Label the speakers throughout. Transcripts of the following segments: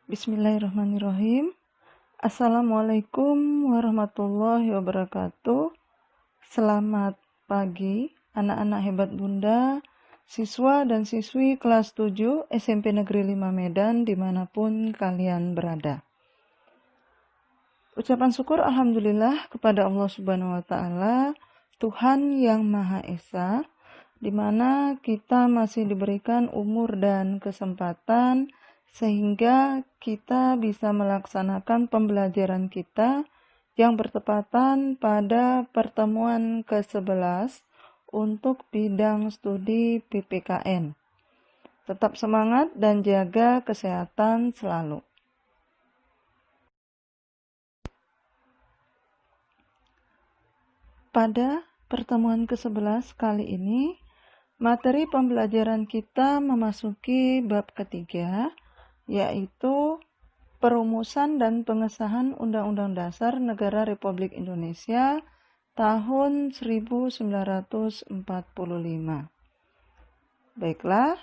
Speaker 1: Bismillahirrahmanirrahim. Assalamualaikum warahmatullahi wabarakatuh. Selamat pagi anak-anak hebat Bunda, siswa dan siswi kelas 7 SMP Negeri 5 Medan dimanapun kalian berada. Ucapan syukur Alhamdulillah kepada Allah Subhanahu wa Ta'ala, Tuhan yang Maha Esa, di mana kita masih diberikan umur dan kesempatan sehingga kita bisa melaksanakan pembelajaran kita yang bertepatan pada pertemuan ke-11 untuk bidang studi PPKN. Tetap semangat dan jaga kesehatan selalu. Pada pertemuan ke-11 kali ini, materi pembelajaran kita memasuki bab ketiga, yaitu perumusan dan pengesahan Undang-Undang Dasar Negara Republik Indonesia tahun 1945. Baiklah,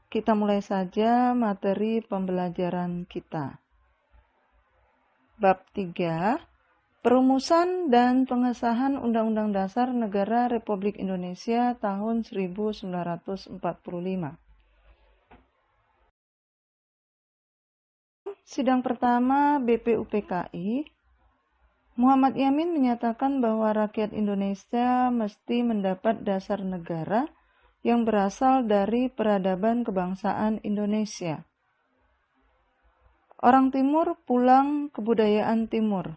Speaker 1: kita mulai saja materi pembelajaran kita. Bab 3, perumusan dan pengesahan Undang-Undang Dasar Negara Republik Indonesia tahun 1945. Sidang pertama BPUPKI, Muhammad Yamin menyatakan bahwa rakyat Indonesia mesti mendapat dasar negara yang berasal dari peradaban kebangsaan Indonesia. Orang Timur pulang kebudayaan Timur.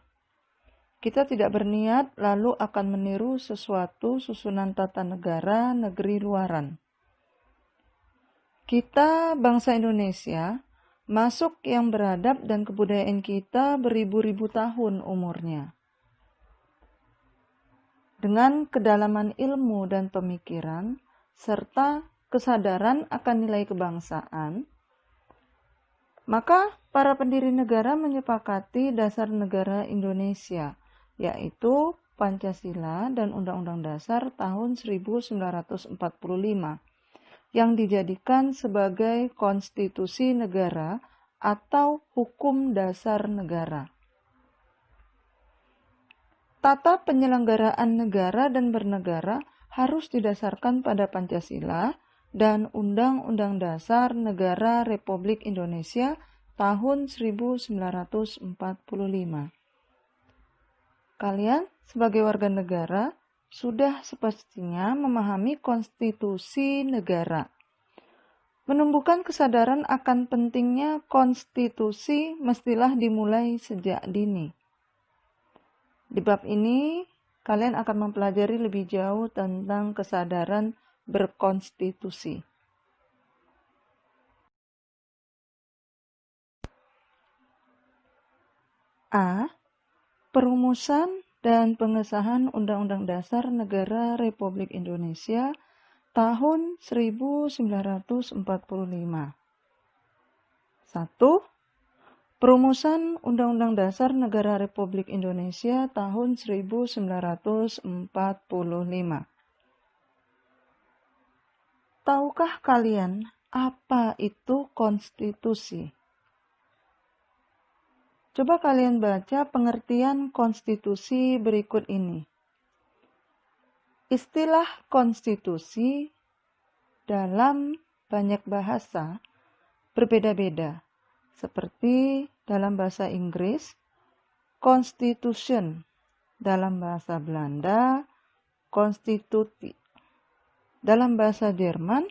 Speaker 1: Kita tidak berniat lalu akan meniru sesuatu susunan tata negara negeri luaran. Kita bangsa Indonesia masuk yang beradab dan kebudayaan kita beribu-ribu tahun umurnya. Dengan kedalaman ilmu dan pemikiran, serta kesadaran akan nilai kebangsaan, maka para pendiri negara menyepakati dasar negara Indonesia, yaitu Pancasila dan Undang-Undang Dasar tahun 1945. Yang dijadikan sebagai konstitusi negara atau hukum dasar negara. Tata penyelenggaraan negara dan bernegara harus didasarkan pada Pancasila dan Undang-Undang Dasar Negara Republik Indonesia tahun 1945. Kalian sebagai warga negara sudah sepestinya memahami konstitusi negara. Menumbuhkan kesadaran akan pentingnya konstitusi mestilah dimulai sejak dini. Di bab ini, kalian akan mempelajari lebih jauh tentang kesadaran berkonstitusi. A. Perumusan dan pengesahan Undang-Undang Dasar Negara Republik Indonesia tahun 1945. 1. Perumusan Undang-Undang Dasar Negara Republik Indonesia tahun 1945. Tahukah kalian apa itu konstitusi? Coba kalian baca pengertian konstitusi berikut ini. Istilah konstitusi dalam banyak bahasa berbeda-beda, seperti dalam bahasa Inggris, constitution, dalam bahasa Belanda, konstituti, dalam bahasa Jerman,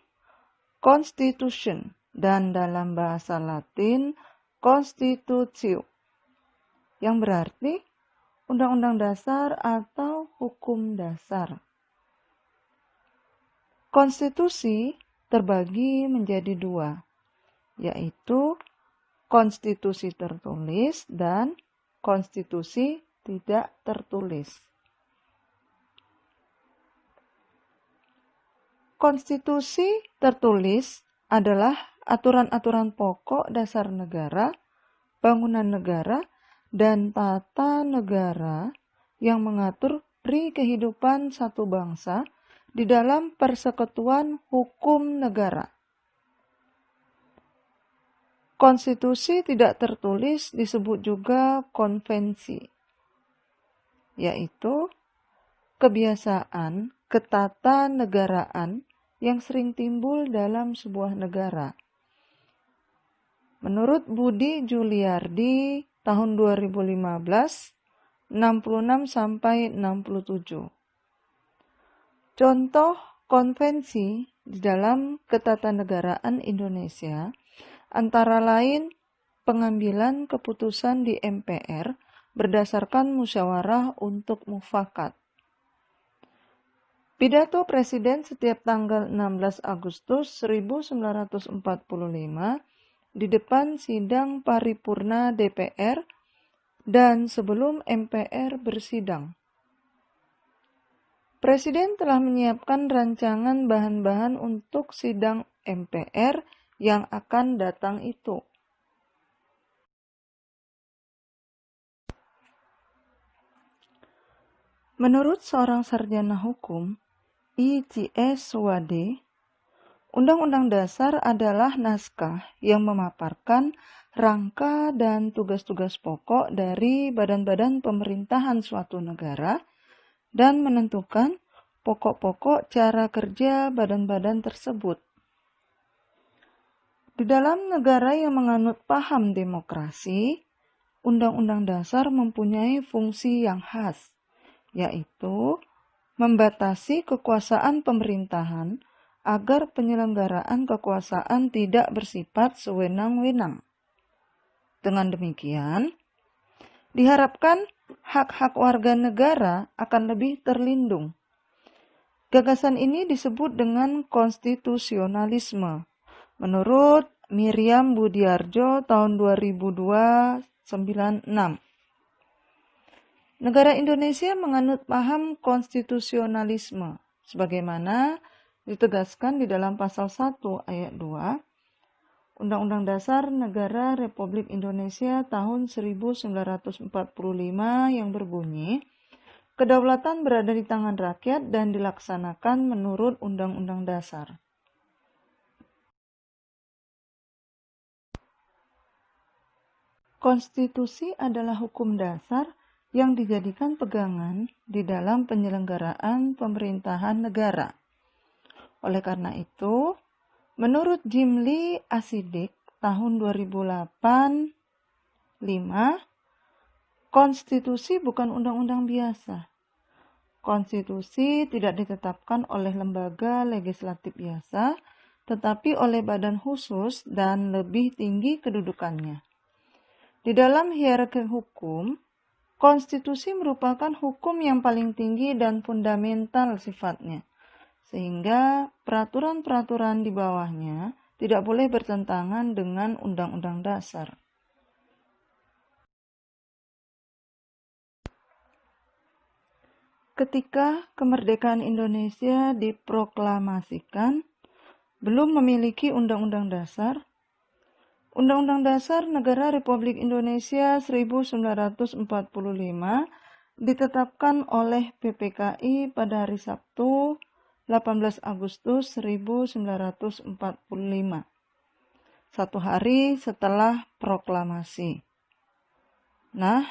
Speaker 1: constitution, dan dalam bahasa Latin, constitutio, yang berarti undang-undang dasar atau hukum dasar. Konstitusi terbagi menjadi dua, yaitu konstitusi tertulis dan konstitusi tidak tertulis. Konstitusi tertulis adalah aturan-aturan pokok dasar negara, bangunan negara, dan tata negara yang mengatur kehidupan satu bangsa di dalam persekutuan hukum negara. Konstitusi tidak tertulis disebut juga konvensi, yaitu kebiasaan ketatanegaraan yang sering timbul dalam sebuah negara. Menurut Budi Juliardi tahun 2015, 66 sampai 67. Contoh konvensi di dalam ketatanegaraan Indonesia antara lain pengambilan keputusan di MPR berdasarkan musyawarah untuk mufakat. Pidato Presiden setiap tanggal 16 Agustus 1945 di depan sidang paripurna DPR dan sebelum MPR bersidang. Presiden telah menyiapkan rancangan bahan-bahan untuk sidang MPR yang akan datang itu. Menurut seorang sarjana hukum, I.C.S. Suwade, Undang-Undang Dasar adalah naskah yang memaparkan rangka dan tugas-tugas pokok dari badan-badan pemerintahan suatu negara dan menentukan pokok-pokok cara kerja badan-badan tersebut. Di dalam negara yang menganut paham demokrasi, Undang-Undang Dasar mempunyai fungsi yang khas, yaitu membatasi kekuasaan pemerintahan agar penyelenggaraan kekuasaan tidak bersifat sewenang-wenang. Dengan demikian, diharapkan hak-hak warga negara akan lebih terlindung. Gagasan ini disebut dengan konstitusionalisme. Menurut Miriam Budiarjo tahun 2002-96. Negara Indonesia menganut paham konstitusionalisme sebagaimana ditegaskan di dalam pasal 1 ayat 2 Undang-Undang Dasar Negara Republik Indonesia tahun 1945 yang berbunyi, kedaulatan berada di tangan rakyat dan dilaksanakan menurut Undang-Undang Dasar. Konstitusi adalah hukum dasar yang dijadikan pegangan di dalam penyelenggaraan pemerintahan negara. Oleh karena itu, menurut Jimli Asidik tahun 2008-5, konstitusi bukan undang-undang biasa. Konstitusi tidak ditetapkan oleh lembaga legislatif biasa, tetapi oleh badan khusus dan lebih tinggi kedudukannya. Di dalam hierarki hukum, konstitusi merupakan hukum yang paling tinggi dan fundamental sifatnya, sehingga peraturan-peraturan di bawahnya tidak boleh bertentangan dengan Undang-Undang Dasar. Ketika kemerdekaan Indonesia diproklamasikan, belum memiliki Undang-Undang Dasar, Undang-Undang Dasar Negara Republik Indonesia 1945 ditetapkan oleh PPKI pada hari Sabtu 18 Agustus 1945, satu hari setelah proklamasi. Nah,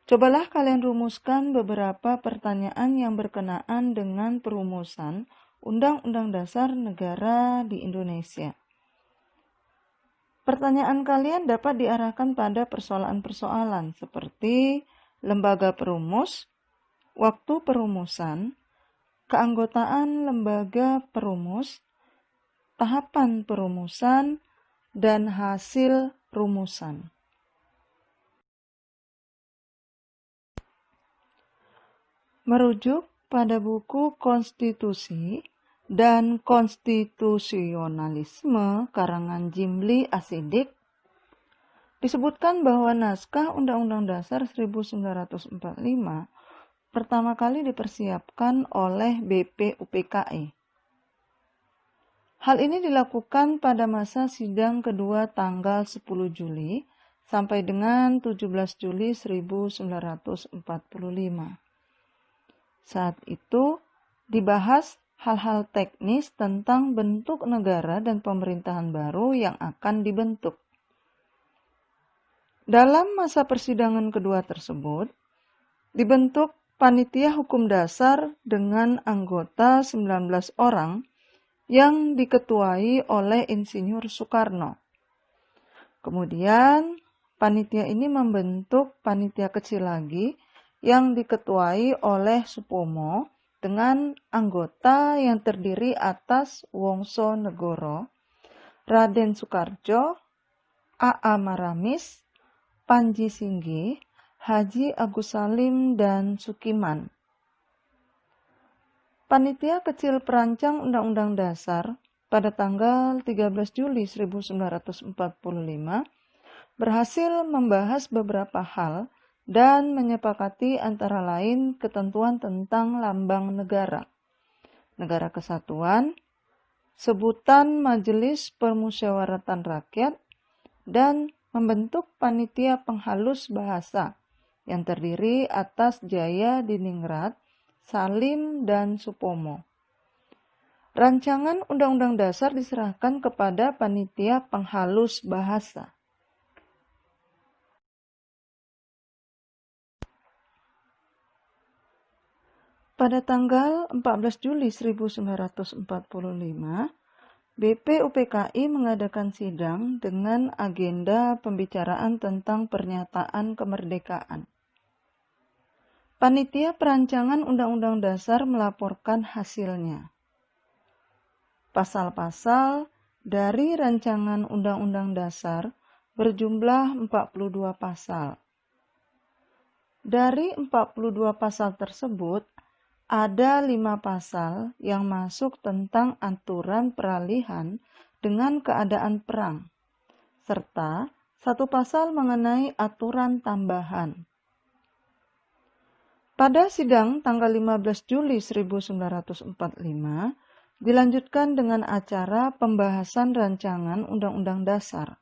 Speaker 1: cobalah kalian rumuskan beberapa pertanyaan yang berkenaan dengan perumusan Undang-Undang Dasar Negara di Indonesia. Pertanyaan kalian dapat diarahkan pada persoalan-persoalan seperti lembaga perumus, waktu perumusan, keanggotaan lembaga perumus, tahapan perumusan, dan hasil rumusan. Merujuk pada buku Konstitusi dan Konstitusionalisme karangan Jimli Asidik, disebutkan bahwa naskah Undang-Undang Dasar 1945 pertama kali dipersiapkan oleh BPUPKI. Hal ini dilakukan pada masa sidang kedua tanggal 10 Juli sampai dengan 17 Juli 1945. Saat itu dibahas hal-hal teknis tentang bentuk negara dan pemerintahan baru yang akan dibentuk. Dalam masa persidangan kedua tersebut, dibentuk panitia hukum dasar dengan anggota 19 orang yang diketuai oleh Insinyur Soekarno. Kemudian, panitia ini membentuk panitia kecil lagi yang diketuai oleh Supomo dengan anggota yang terdiri atas Wongso Negoro, Raden Soekarjo, A.A. Maramis, Panji Singgi, Haji Agus Salim, dan Sukiman. Panitia kecil perancang Undang-Undang Dasar pada tanggal 13 Juli 1945 berhasil membahas beberapa hal dan menyepakati antara lain ketentuan tentang lambang negara, negara kesatuan, sebutan Majelis Permusyawaratan Rakyat, dan membentuk panitia penghalus bahasa yang terdiri atas Jaya Diningrat, Salim, dan Supomo. Rancangan Undang-Undang Dasar diserahkan kepada panitia penghalus bahasa. Pada tanggal 14 Juli 1945, BPUPKI mengadakan sidang dengan agenda pembicaraan tentang pernyataan kemerdekaan. Panitia perancangan Undang-Undang Dasar melaporkan hasilnya. Pasal-pasal dari rancangan Undang-Undang Dasar berjumlah 42 pasal. Dari 42 pasal tersebut, ada 5 pasal yang masuk tentang aturan peralihan dengan keadaan perang, serta 1 pasal mengenai aturan tambahan. Pada sidang tanggal 15 Juli 1945, dilanjutkan dengan acara pembahasan rancangan Undang-Undang Dasar.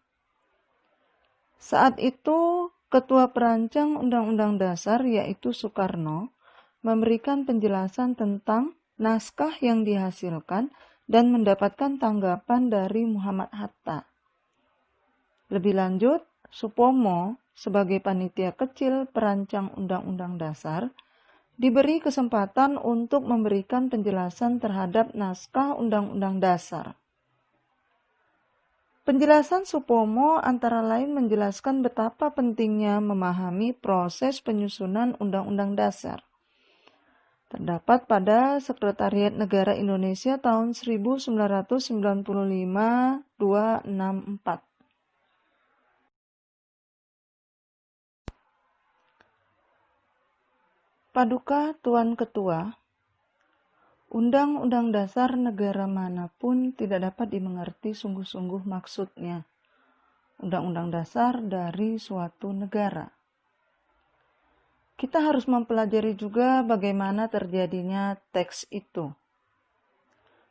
Speaker 1: Saat itu, Ketua Perancang Undang-Undang Dasar yaitu Soekarno memberikan penjelasan tentang naskah yang dihasilkan dan mendapatkan tanggapan dari Muhammad Hatta. Lebih lanjut, Supomo sebagai panitia kecil perancang Undang-Undang Dasar diberi kesempatan untuk memberikan penjelasan terhadap naskah Undang-Undang Dasar. Penjelasan Supomo antara lain menjelaskan betapa pentingnya memahami proses penyusunan Undang-Undang Dasar. Terdapat pada Sekretariat Negara Indonesia tahun 1995-264. Paduka Tuan Ketua, Undang-Undang Dasar negara manapun tidak dapat dimengerti sungguh-sungguh maksudnya. Undang-Undang Dasar dari suatu negara. Kita harus mempelajari juga bagaimana terjadinya teks itu.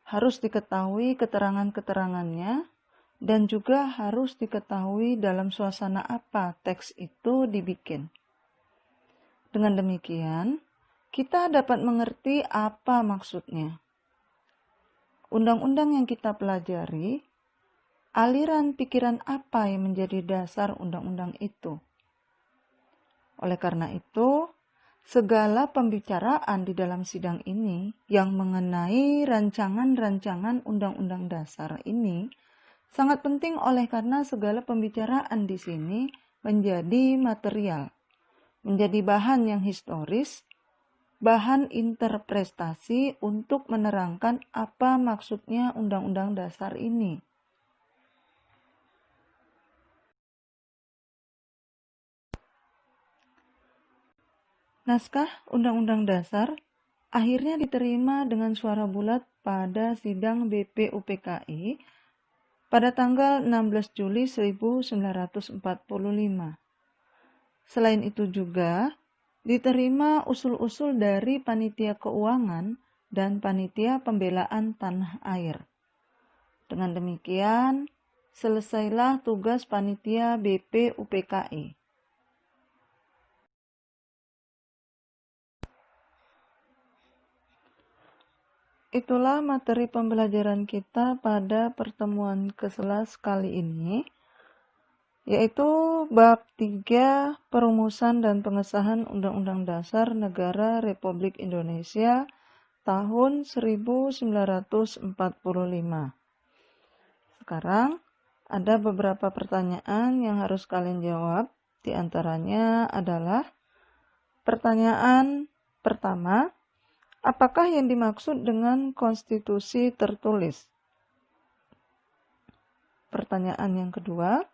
Speaker 1: Harus diketahui keterangan-keterangannya dan juga harus diketahui dalam suasana apa teks itu dibikin. Dengan demikian, kita dapat mengerti apa maksudnya. Undang-undang yang kita pelajari, aliran pikiran apa yang menjadi dasar undang-undang itu. Oleh karena itu, segala pembicaraan di dalam sidang ini yang mengenai rancangan-rancangan Undang-Undang Dasar ini sangat penting oleh karena segala pembicaraan di sini menjadi material, menjadi bahan yang historis, bahan interpretasi untuk menerangkan apa maksudnya Undang-Undang Dasar ini. Naskah Undang-Undang Dasar akhirnya diterima dengan suara bulat pada sidang BPUPKI pada tanggal 16 Juli 1945. Selain itu juga diterima usul-usul dari Panitia Keuangan dan Panitia Pembelaan Tanah Air. Dengan demikian, selesailah tugas Panitia BPUPKI. Itulah materi pembelajaran kita pada pertemuan ke-11 kali ini, yaitu bab 3 Perumusan dan Pengesahan Undang-Undang Dasar Negara Republik Indonesia tahun 1945. Sekarang ada beberapa pertanyaan yang harus kalian jawab. Di antaranya adalah pertanyaan pertama, apakah yang dimaksud dengan konstitusi tertulis? Pertanyaan yang kedua,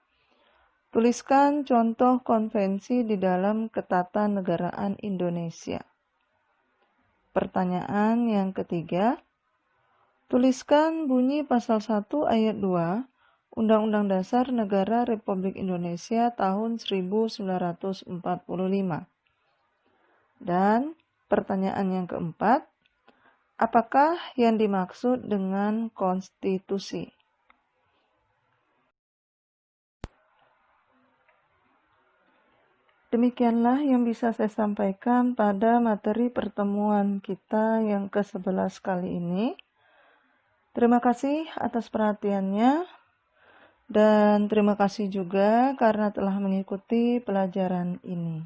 Speaker 1: tuliskan contoh konvensi di dalam Ketatanegaraan Indonesia. Pertanyaan yang ketiga, tuliskan bunyi pasal 1 ayat 2 Undang-Undang Dasar Negara Republik Indonesia tahun 1945. Dan pertanyaan yang keempat, apakah yang dimaksud dengan konstitusi? Demikianlah yang bisa saya sampaikan pada materi pertemuan kita yang ke-11 kali ini. Terima kasih atas perhatiannya dan terima kasih juga karena telah mengikuti pelajaran ini.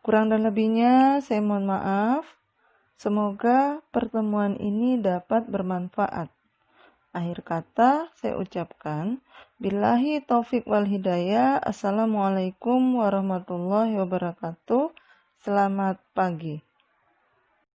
Speaker 1: Kurang dan lebihnya saya mohon maaf. Semoga pertemuan ini dapat bermanfaat. Akhir kata saya ucapkan, billahi taufik wal hidayah. Assalamualaikum warahmatullahi wabarakatuh. Selamat pagi.